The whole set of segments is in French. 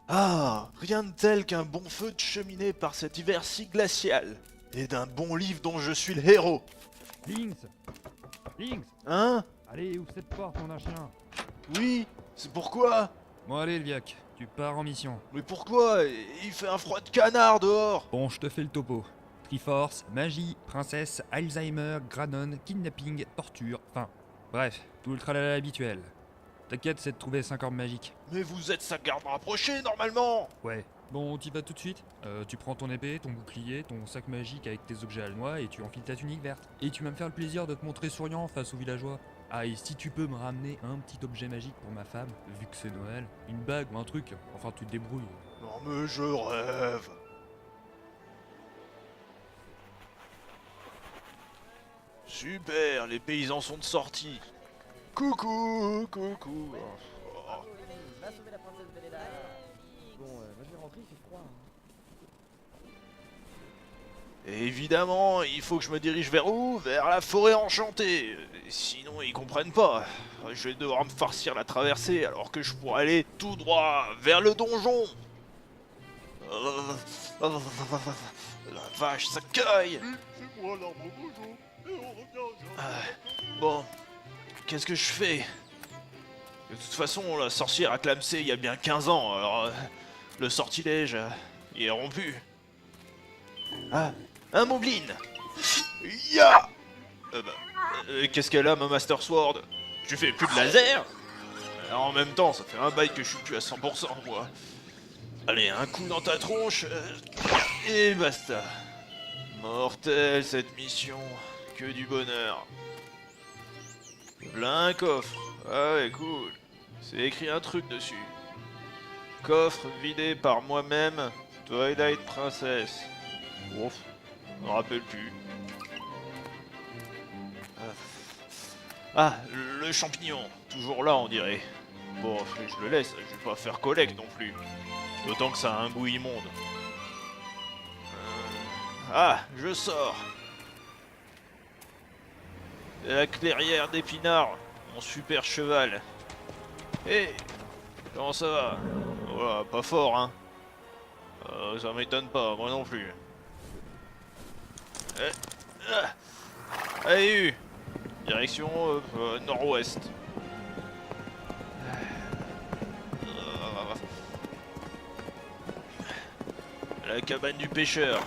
Ah, rien de tel qu'un bon feu de cheminée par cet hiver si glacial. Et d'un bon livre dont je suis le héros. Lynx Lynx Hein? Allez, ouvre cette porte, mon chien. Oui? C'est pourquoi? Bon allez, Elviac, tu pars en mission. Mais pourquoi? Il fait un froid de canard dehors. Bon, je te fais le topo. Triforce, magie, princesse, Alzheimer, Granon, kidnapping, torture, enfin... Bref, tout le tralala habituel. T'inquiète, c'est de trouver 5 orbes magiques. Mais vous êtes sa garde rapprochée normalement. Ouais. Bon, t'y vas tout de suite. Tu prends ton épée, ton bouclier, ton sac magique avec tes objets alnois et tu enfiles ta tunique verte. Et tu vas me faire le plaisir de te montrer souriant face aux villageois. Ah, et si tu peux me ramener un petit objet magique pour ma femme, vu que c'est Noël, une bague ou un truc, enfin tu te débrouilles. Non mais je rêve. Super, les paysans sont de sortie. Coucou, coucou. Oh. Va sauver la princesse Belleda. Bon, moi je vais rentrer, il fait froid. Et évidemment, il faut que je me dirige vers où? Vers la forêt enchantée. Sinon, ils comprennent pas. Je vais devoir me farcir la traversée alors que je pourrais aller tout droit vers le donjon. La vache, ça caille. C'est moi l'arbre bojo, et on revient Bon, qu'est-ce que je fais? De toute façon, la sorcière a clamsé il y a bien 15 ans, alors le sortilège, il est rompu. Ah, un moblin. Ya. Qu'est-ce qu'elle a, ma Master Sword? Tu fais plus de laser? En même temps, ça fait un bail que je suis plus à 100%, moi. Allez, un coup dans ta tronche, et basta. Mortel cette mission, que du bonheur. Plein un coffre, ah ouais, cool. C'est écrit un truc dessus. Coffre vidé par moi-même, Twilight Princess. Ouf, je me rappelle plus. Ah, le champignon, toujours là on dirait. Bon, je le laisse, je vais pas faire collecte non plus. D'autant que ça a un goût immonde. Ah, je sors. La clairière d'épinards, mon super cheval. Hé, comment ça va? Voilà, pas fort, hein. Ça m'étonne pas, moi non plus. Allez, direction nord-ouest. La cabane du pêcheur,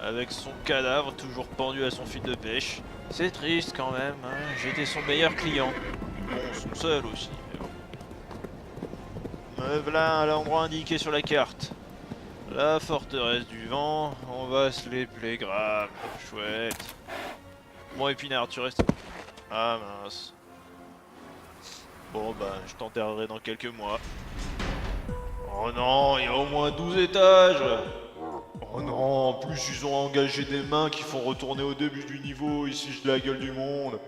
avec son cadavre toujours pendu à son fil de pêche. C'est triste quand même, hein. J'étais son meilleur client. Bon, son seul aussi, mais bon. Me voilà à l'endroit indiqué sur la carte. La forteresse du vent, on va se les plaire grave. Chouette. Bon, Épinard, tu restes... Ah mince. Bon bah, je t'enterrerai dans quelques mois. Oh non, il y a au moins 12 étages. Oh non, en plus ils ont engagé des mains qui font retourner au début du niveau, ici j'ai la gueule du monde.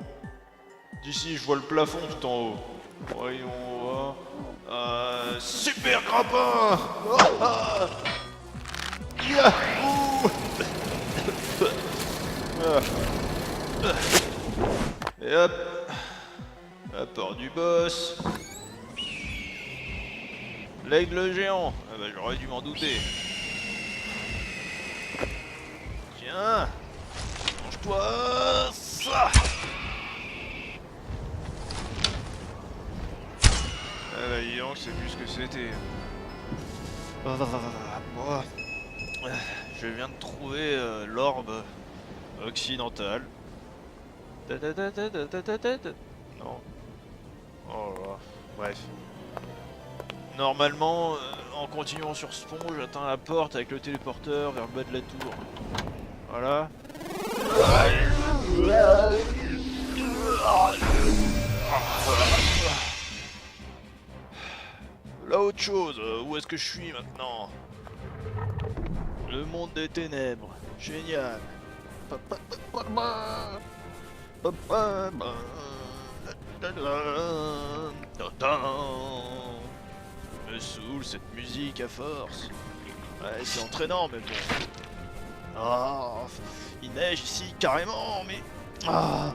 D'ici je vois le plafond tout en haut. Voyons voir. Super grappin. Ah, Yahoo. Et hop. La porte du boss. L'aigle géant. Ah bah j'aurais dû m'en douter. Tiens, mange-toi ça. Ah bah dis donc, c'est plus ce que c'était. Bon. Je viens de trouver l'orbe occidental. Non. Oh là là. Bref. Normalement, en continuant sur ce pont, j'atteins la porte avec le téléporteur vers le bas de la tour. Voilà. Là, autre chose, où est-ce que je suis maintenant? Le monde des ténèbres. Génial. Me saoule cette musique à force. Ouais, c'est entraînant, mais bon. Ah, il neige ici carrément, mais. Ah.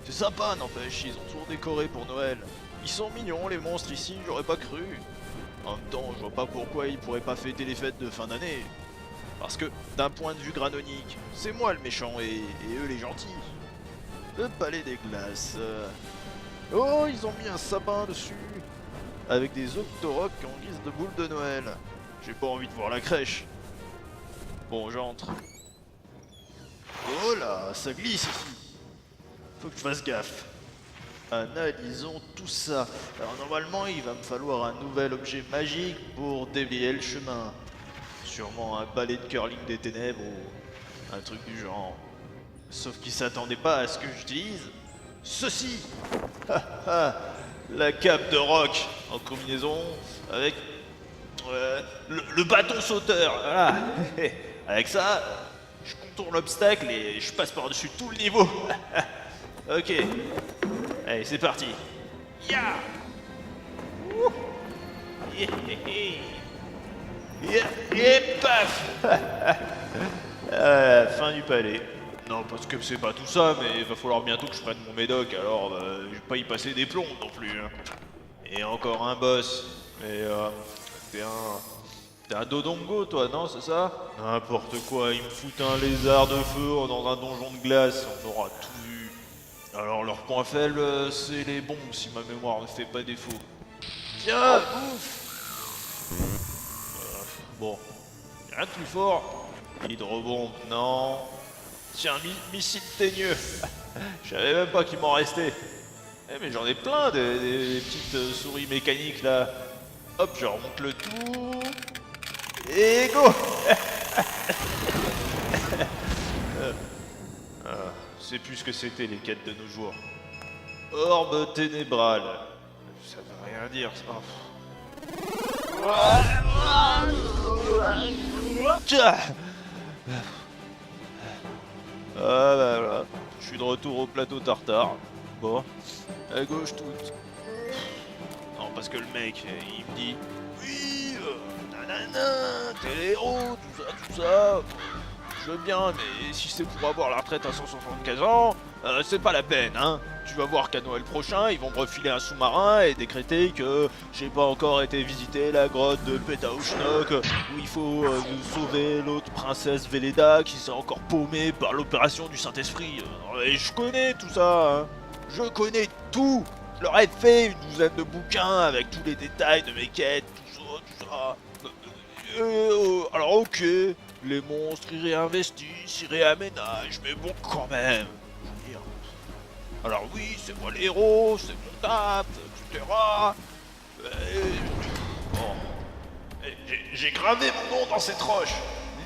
C'est sympa, n'empêche, ils ont toujours décoré pour Noël. Ils sont mignons les monstres ici, j'aurais pas cru. En même temps, je vois pas pourquoi ils pourraient pas fêter les fêtes de fin d'année. Parce que, d'un point de vue granonique, c'est moi le méchant et eux les gentils. Le palais des glaces. Oh, ils ont mis un sapin dessus. Avec des octorocs en guise de boule de Noël. J'ai pas envie de voir la crèche. Bon, j'entre. Oh là, ça glisse ici. Faut que je fasse gaffe. Analysons tout ça. Alors normalement, il va me falloir un nouvel objet magique pour déblayer le chemin. Sûrement un balai de curling des ténèbres ou un truc du genre. Sauf qu'il s'attendait pas à ce que j'utilise ceci. La cape de roc en combinaison avec le bâton sauteur. Voilà. Avec ça, je contourne l'obstacle et je passe par-dessus tout le niveau. Ok. Allez, c'est parti. Ya Ouh. Et paf. Fin du palais. Non, parce que c'est pas tout ça, mais il va falloir bientôt que je prenne mon médoc, alors je vais pas y passer des plombs non plus. Hein. Et encore un boss. Mais t'es un dodongo toi, non, c'est ça? N'importe quoi, ils me foutent un lézard de feu dans un donjon de glace, on aura tout vu. Alors leur point faible, c'est les bombes, si ma mémoire ne fait pas défaut. Tiens, ouf. Bon, rien de plus fort. Hydrobombe, non. Tiens, missile teigneux. Je savais même pas qu'il m'en restait. Eh mais j'en ai plein des petites souris mécaniques là. Hop, je remonte le tout. Et go. C'est plus ce que c'était les quêtes de nos jours. Orbe ténébrale. Ça veut rien dire ça. Ah bah voilà, je suis de retour au plateau tartare. Bon, à gauche toute. Non, parce que le mec, il me dit oui, nanana, t'es le héros, tout ça. Je veux bien, mais si c'est pour avoir la retraite à 175 ans, c'est pas la peine, hein. Tu vas voir qu'à Noël prochain, ils vont me refiler un sous-marin et décréter que j'ai pas encore été visiter la grotte de Pétaouchnok, où il faut sauver l'autre princesse Véleda qui s'est encore paumée par l'opération du Saint-Esprit. Et je connais tout ça, hein. Je connais tout. Je leur ai fait une douzaine de bouquins avec tous les détails de mes quêtes, tout ça. Alors ok, les monstres ils réinvestissent, ils réaménagent, mais bon quand même. Je veux dire. Alors oui, c'est moi le héros, c'est mon taf, etc. Bon. J'ai gravé mon nom dans cette roche.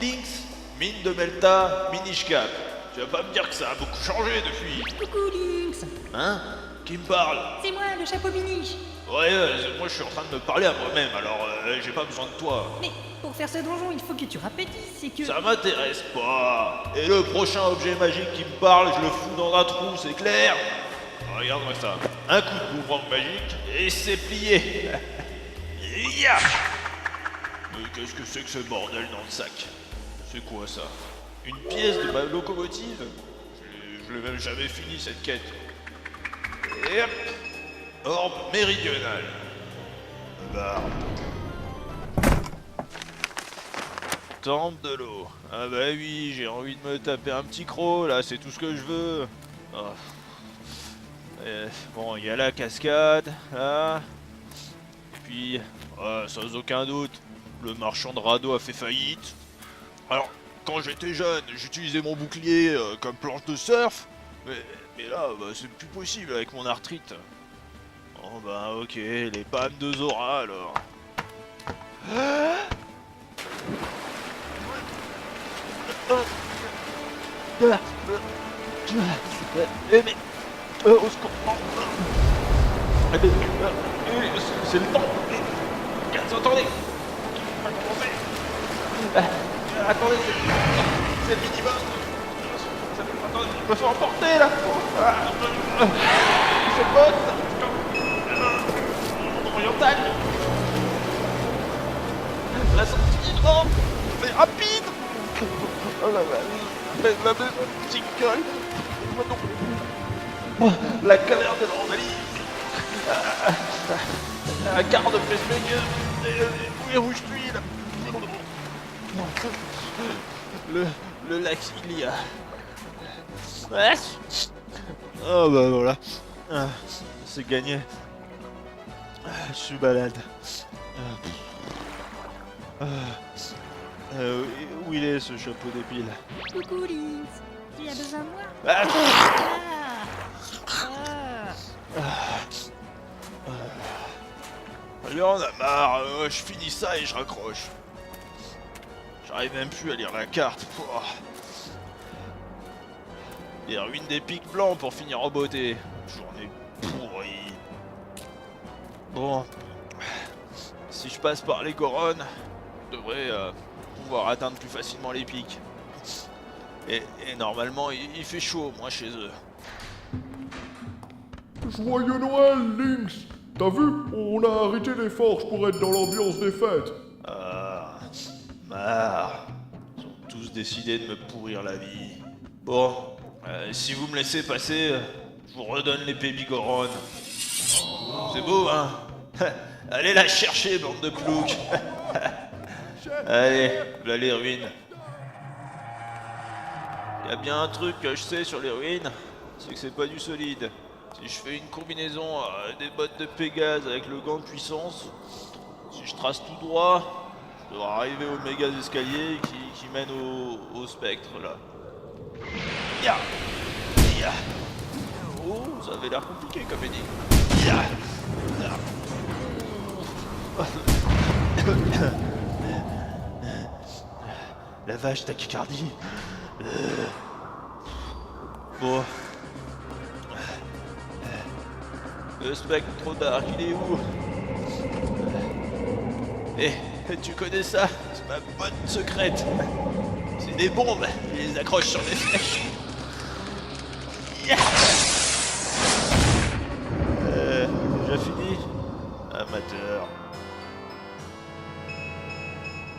Lynx, mine de Melta, Minish Cap. Tu vas pas me dire que ça a beaucoup changé depuis. Coucou Lynx. Hein? Qui me parle? C'est moi, le chapeau miniche. Ouais, moi je suis en train de me parler à moi-même, alors j'ai pas besoin de toi. Mais pour faire ce donjon, il faut que tu rapetisses et que... Ça m'intéresse pas. Et le prochain objet magique qui me parle, je le fous dans un trou, c'est clair? Regarde-moi ça. Un coup de boomerang magique et c'est plié. Ya. Mais qu'est-ce que c'est que ce bordel dans le sac? C'est quoi ça? Une pièce de ma locomotive? Je l'ai même jamais fini cette quête. Et hop. Orbe méridionale. Bah. Temple de l'eau. Ah bah oui, j'ai envie de me taper un petit croc, là, c'est tout ce que je veux. Oh. Bon, il y a la cascade, là. Et puis, sans aucun doute, le marchand de radeau a fait faillite. Alors, quand j'étais jeune, j'utilisais mon bouclier comme planche de surf. Mais là, bah, c'est plus possible avec mon arthrite. Oh bah ok, les pannes de Zora alors. Mais au secours. C'est le temps. Attendez. Attendez, c'est le minimum. Attendez, je me fais emporter là. C'est bon. Oriental. La sortie, oh, c'est rapide. Oh là là, la maison qui colle. La caverne de l'Ordalie. La carte de Pacemaker. Où je suis là? Le lac Ilia. Oh bah voilà. C'est gagné. Je suis malade. Où il est ce chapeau d'épile? Coucou Lynx. Tu as besoin de moi? Ah Il en a marre, je finis ça et je raccroche. J'arrive même plus à lire la carte. Pouah. Les ruines des pics blancs pour finir en beauté. Journée pourrie. Bon. Si je passe par les couronnes, je devrais pouvoir atteindre plus facilement les pics. Et normalement, il fait chaud, moi, chez eux. Joyeux Noël, Lynx! T'as vu? On a arrêté les forges pour être dans l'ambiance des fêtes. Ah, marre. Ils ont tous décidé de me pourrir la vie. Bon, si vous me laissez passer, je vous redonne l'épée bigorone. C'est beau, hein? Allez la chercher, bande de ploucs. Allez, là les ruines. Y a bien un truc que je sais sur les ruines, c'est que c'est pas du solide. Si je fais une combinaison des bottes de Pégase avec le gant de puissance, si je trace tout droit, je devrais arriver au méga escalier qui mène au spectre là. Ya! Ya! Oh, ça avait l'air compliqué comme énigme. Ya! Ya! La vache tachycardie. Bon. Le spectre dark, il est où? Eh, tu connais ça? C'est ma botte secrète. C'est des bombes, ils les accrochent sur des flèches. Yeah. Déjà fini? Amateur.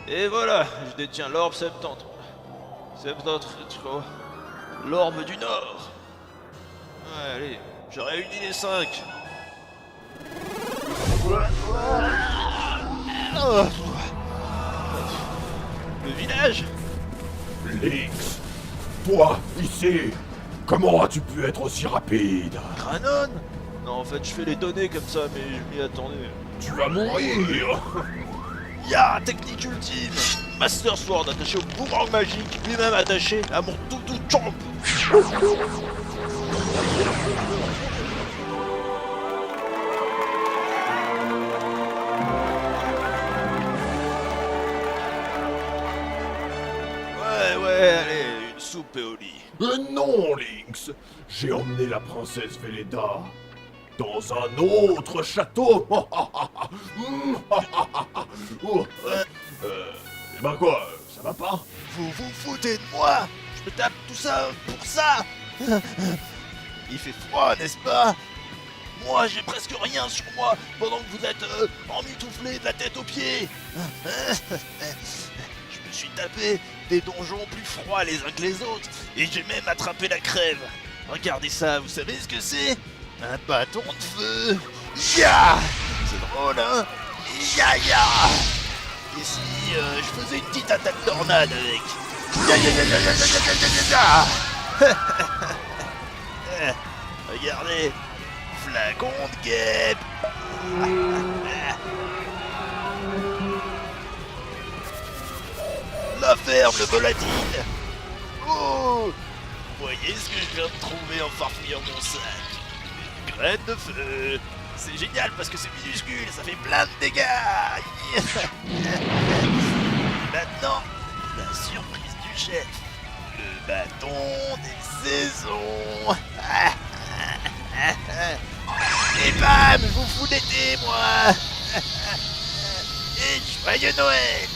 Et voilà, je détiens l'orbe septentrion. L'orbe du Nord. Ouais, allez, j'ai réuni les 5. Le village? Lynx, toi, ici, comment as-tu pu être aussi rapide? Granon? Non, en fait, je fais les données comme ça, mais je m'y attendais. Tu vas mourir! Ya, technique ultime! Master Sword attaché au boomerang magique, lui-même attaché à mon doudou champ. Ouais, allez, une soupe et au lit. Non, Lynx, j'ai emmené la princesse Véleda dans un autre château. Ben quoi, ça va pas? Vous vous foutez de moi? Je me tape tout ça pour ça? Il fait froid, n'est-ce pas? Moi, j'ai presque rien sur moi pendant que vous êtes emmitouflés de la tête aux pieds. Je me suis tapé des donjons plus froids les uns que les autres et j'ai même attrapé la crève. Regardez ça, vous savez ce que c'est? Un bâton de feu. Ya! C'est drôle, hein? Ya ya! Et si je faisais une petite attaque tornade avec? Ya ya ya ya ya ya ya ya ya ya! Regardez! Flacon de guêpe! La ferme, le volatile! Oh! Vous voyez ce que je viens de trouver en farfouillant mon sac? Une graine de feu! C'est génial parce que c'est minuscule, ça fait plein de dégâts! Maintenant, la surprise du chef! Le bâton des saisons! Et bam, je vous fous d'été, moi! Et joyeux Noël!